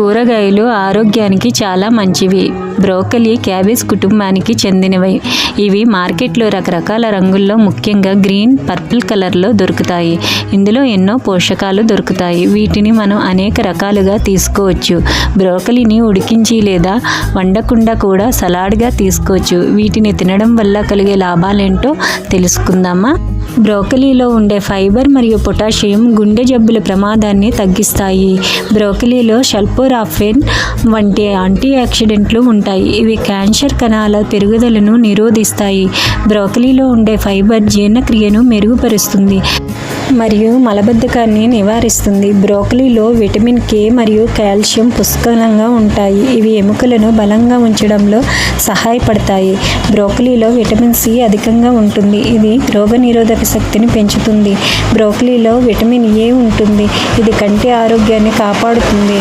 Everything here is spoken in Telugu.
కూరగాయలు ఆరోగ్యానికి చాలా మంచివి. బ్రోకలీ క్యాబేజ్ కుటుంబానికి చెందినవి. ఇవి మార్కెట్లో రకరకాల రంగుల్లో ముఖ్యంగా గ్రీన్, పర్పుల్ కలర్లో దొరుకుతాయి. ఇందులో ఎన్నో పోషకాలు దొరుకుతాయి. వీటిని మనం అనేక రకాలుగా తీసుకోవచ్చు. బ్రోకలీని ఉడికించి లేదా వండకుండా కూడా సలాడ్గా తీసుకోవచ్చు. వీటిని తినడం వల్ల కలిగే లాభాలేంటో తెలుసుకుందామా? బ్రోకలీలో ఉండే ఫైబర్ మరియు పొటాషియం గుండె జబ్బుల ప్రమాదాన్ని తగ్గిస్తాయి. బ్రోకలీలో సల్ఫోరాఫేన్ వంటి యాంటీ ఆక్సిడెంట్లు ఉంటాయి. ఇవి క్యాన్సర్ కణాల పెరుగుదలను నిరోధిస్తాయి. బ్రోకలీలో ఉండే ఫైబర్ జీర్ణక్రియను మెరుగుపరుస్తుంది మరియు మలబద్ధకాన్ని నివారిస్తుంది. బ్రోకలీలో విటమిన్ కే మరియు కాల్షియం పుష్కలంగా ఉంటాయి. ఇవి ఎముకలను బలంగా ఉంచడంలో సహాయపడతాయి. బ్రోకలీలో విటమిన్ సి అధికంగా ఉంటుంది. ఇది రోగనిరోధక శక్తిని పెంచుతుంది. బ్రోకలీలో విటమిన్ ఏ ఉంటుంది. ఇది కంటి ఆరోగ్యాన్ని కాపాడుతుంది.